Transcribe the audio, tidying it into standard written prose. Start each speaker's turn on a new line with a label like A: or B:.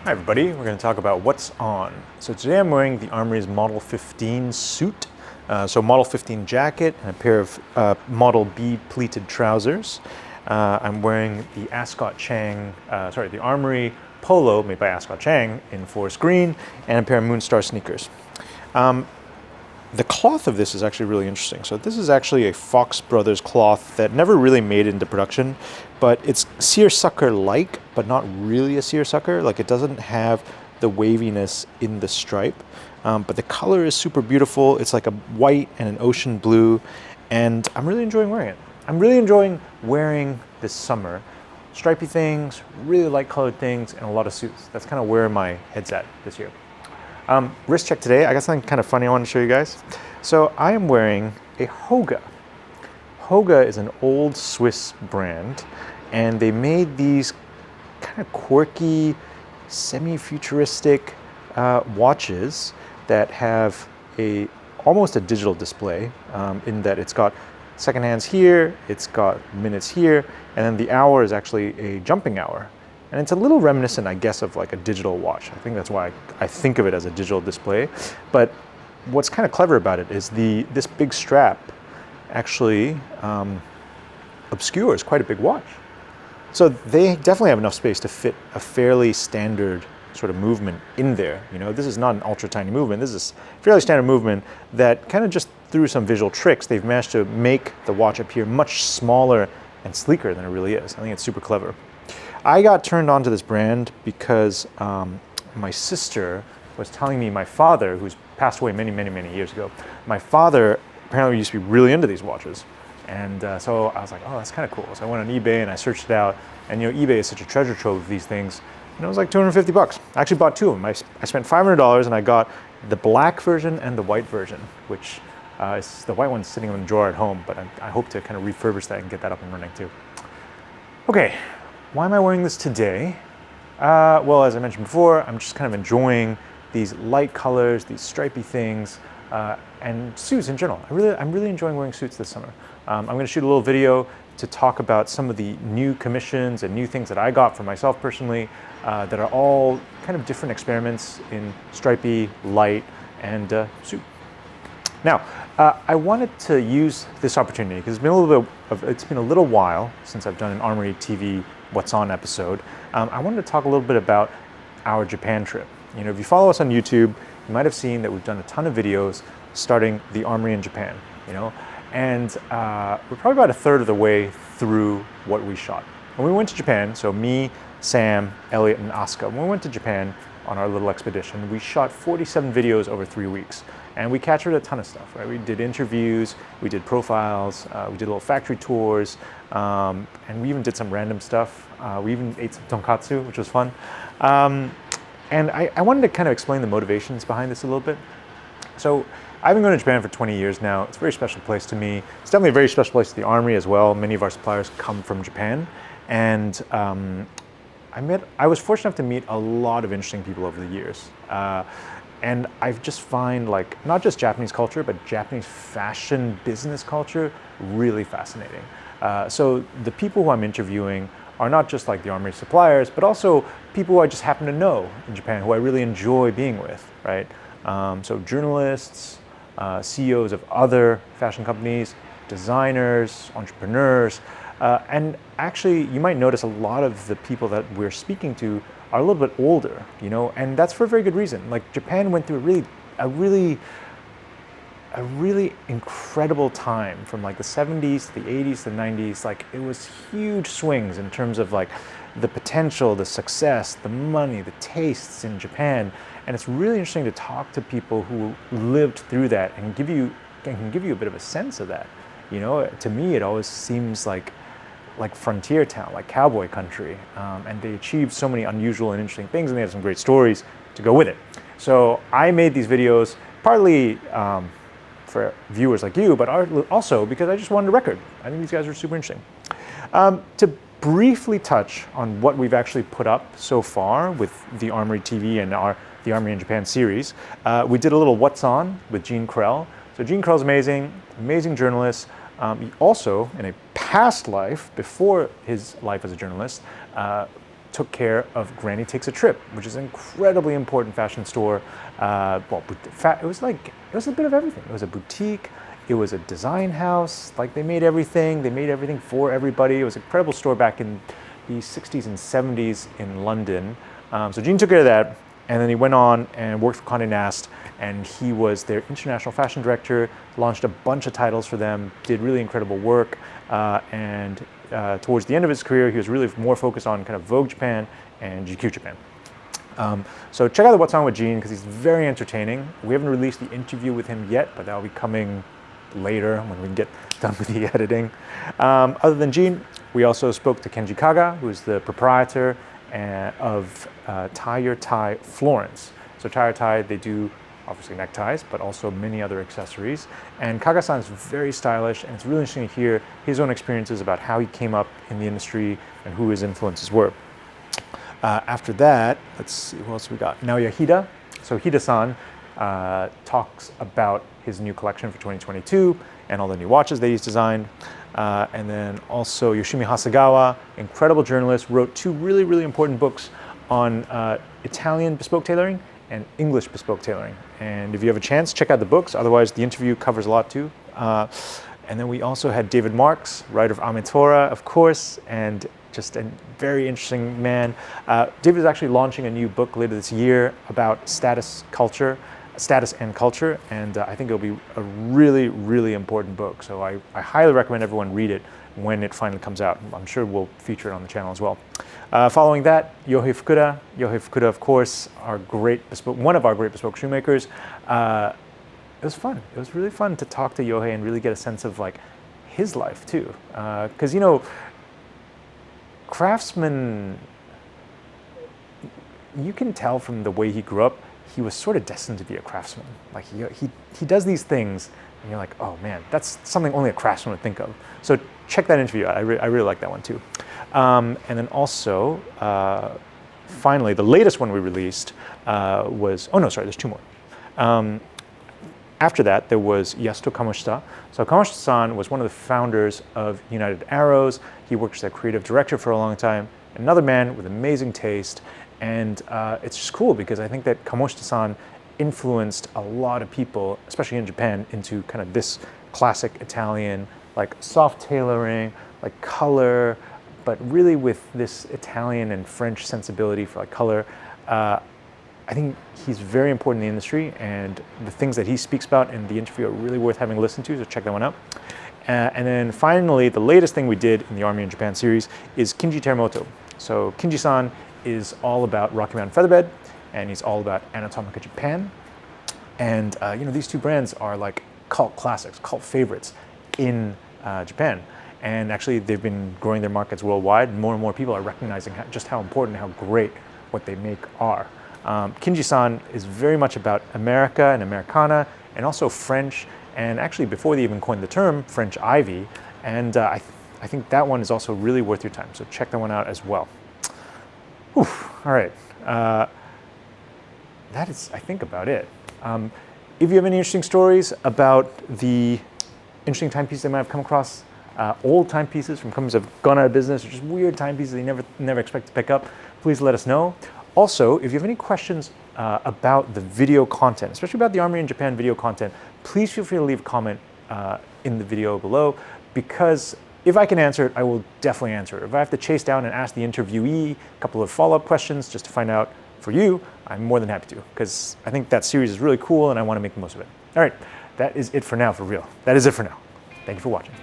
A: Hi everybody, we're going to talk about what's on. So today I'm wearing the Armoury's Model 15 suit, so Model 15 jacket and a pair of Model B pleated trousers. I'm wearing the the Armoury polo made by Ascot Chang in forest green and a pair of Moonstar sneakers. The cloth of this is actually really interesting. So this is actually a Fox Brothers cloth that never really made it into production, but it's seersucker-like, but not really a seersucker. Like, it doesn't have the waviness in the stripe, but the color is super beautiful. It's like a white and an ocean blue, and I'm really enjoying wearing it. I'm really enjoying wearing this summer stripy things, really light colored things, and a lot of suits. That's kind of where my head's at this year. Wrist check today, I got something kind of funny I want to show you guys. So I am wearing a Hoga. Hoga is an old Swiss brand, and they made these kind of quirky, semi-futuristic watches that have almost a digital display, in that it's got second hands here, it's got minutes here, and then the hour is actually a jumping hour. And it's a little reminiscent, I guess, of like a digital watch. I think that's why I think of it as a digital display. But what's kind of clever about it is this big strap actually obscures quite a big watch. So they definitely have enough space to fit a fairly standard sort of movement in there. You know, this is not an ultra tiny movement. This is a fairly standard movement that kind of just through some visual tricks, they've managed to make the watch appear much smaller and sleeker than it really is. I think it's super clever. I got turned on to this brand because my sister was telling me my father, who's passed away many years ago, my father apparently used to be really into these watches. And so I was like, oh, that's kind of cool. So I went on eBay and I searched it out. And you know, eBay is such a treasure trove of these things. And it was like 250 bucks. I actually bought two of them. I spent $500 and I got the black version and the white version, which is the white one's sitting in the drawer at home, but I hope to kind of refurbish that and get that up and running too. Okay. Why am I wearing this today? Well, as I mentioned before, I'm just kind of enjoying these light colors, these stripy things, and suits in general. I'm really enjoying wearing suits this summer. I'm going to shoot a little video to talk about some of the new commissions and new things that I got for myself personally that are all kind of different experiments in stripy, light, and suit. Now, I wanted to use this opportunity because it's been a little while since I've done an Armoury TV What's On episode. I wanted to talk a little bit about our Japan trip. You know, if you follow us on YouTube, you might have seen that we've done a ton of videos starting the Armoury in Japan, you know, and we're probably about a third of the way through what we shot. When we went to Japan, so me, Sam, Elliot, and Asuka, when we went to Japan on our little expedition, we shot 47 videos over 3 weeks. And we captured a ton of stuff, right? We did interviews, we did profiles, we did little factory tours, and we even did some random stuff. We even ate some tonkatsu, which was fun. And I wanted to kind of explain the motivations behind this a little bit. So I've been going to Japan for 20 years now. It's a very special place to me. It's definitely a very special place to the Armoury as well. Many of our suppliers come from Japan. And I was fortunate enough to meet a lot of interesting people over the years. And I've just find like not just Japanese culture, but Japanese fashion business culture really fascinating. So the people who I'm interviewing are not just like the Armoury suppliers, but also people who I just happen to know in Japan who I really enjoy being with, right? So journalists, CEOs of other fashion companies, designers, entrepreneurs, and actually you might notice a lot of the people that we're speaking to are a little bit older, you know, and that's for a very good reason. Like Japan went through a really incredible time from like the 70s to the 80s to the 90s. Like it was huge swings in terms of like the potential, the success, the money, the tastes in Japan. And it's really interesting to talk to people who lived through that and can give you a bit of a sense of that. You know, to me, it always seems like frontier town, like cowboy country, and they achieved so many unusual and interesting things, and they have some great stories to go with it. So I made these videos partly for viewers like you, but also because I just wanted a record. I think these guys are super interesting. To briefly touch on what we've actually put up so far with the Armoury TV and the Armoury in Japan series, we did a little What's On with Gene Krell. So Gene Krell's amazing journalist. He also, in a past life, before his life as a journalist, took care of Granny Takes a Trip, which is an incredibly important fashion store. It was a bit of everything. It was a boutique, it was a design house, like they made everything for everybody. It was an incredible store back in the 60s and 70s in London. So Gene took care of that, and then he went on and worked for Conde Nast, and he was their international fashion director, launched a bunch of titles for them, did really incredible work, and towards the end of his career, he was really more focused on kind of Vogue Japan and GQ Japan. So check out the What's On with Gene, because he's very entertaining. We haven't released the interview with him yet, but that'll be coming later when we get done with the editing. Other than Gene, we also spoke to Kenji Kaga, who's the proprietor of Your Tie Florence. So Your Tie, they do obviously neckties, but also many other accessories. And Kaga-san is very stylish, and it's really interesting to hear his own experiences about how he came up in the industry and who his influences were. After that, let's see, who else we got? Naoya Hida. So Hida-san talks about his new collection for 2022 and all the new watches that he's designed. And then also Yoshimi Hasegawa, incredible journalist, wrote 2 really, really important books on Italian bespoke tailoring and English bespoke tailoring. And if you have a chance, check out the books. Otherwise, the interview covers a lot too. And then we also had David Marks, writer of Amatora, of course, and just a very interesting man. David is actually launching a new book later this year about status and culture, and I think it'll be a really, really important book. So I highly recommend everyone read it when it finally comes out. I'm sure we'll feature it on the channel as well. Following that, Yohei Fukuda. Yohei Fukuda, of course, one of our great bespoke shoemakers. It was fun. It was really fun to talk to Yohei and really get a sense of like his life too. Because craftsman, you can tell from the way he grew up, he was sort of destined to be a craftsman. Like he does these things, and you're like, oh man, that's something only a craftsman would think of. So check that interview out. I really like that one too. And then also, finally, the latest one we released was, there's 2 more. After that, there was Yasuto Kamoshita. So Kamoshita-san was one of the founders of United Arrows. He worked as their creative director for a long time. Another man with amazing taste. And it's just cool because I think that Kamoshita-san influenced a lot of people, especially in Japan, into kind of this classic Italian, like soft tailoring, like color, but really with this Italian and French sensibility for like color. I think he's very important in the industry, and the things that he speaks about in the interview are really worth having listened to, so check that one out. And then finally, the latest thing we did in the Army in Japan series is Kinji Teramoto. So Kinji-san is all about Rocky Mountain Featherbed, and he's all about Anatomica Japan. And these 2 brands are like cult classics, cult favorites in Japan. And actually, they've been growing their markets worldwide, and more people are recognizing just how important, how great what they make are. Kinji-san is very much about America and Americana, and also French, and actually before they even coined the term, French Ivy. And I think that one is also really worth your time, so check that one out as well. Whew, all right, that is, I think, about it. If you have any interesting stories about the interesting timepieces they might have come across, old timepieces from companies that have gone out of business, or just weird timepieces you never expect to pick up, please let us know. Also, if you have any questions about the video content, especially about the Armoury in Japan video content, please feel free to leave a comment in the video below, because if I can answer it, I will definitely answer it. If I have to chase down and ask the interviewee a couple of follow-up questions just to find out for you, I'm more than happy to, because I think that series is really cool and I want to make the most of it. All right, that is it for now, for real. That is it for now. Thank you for watching.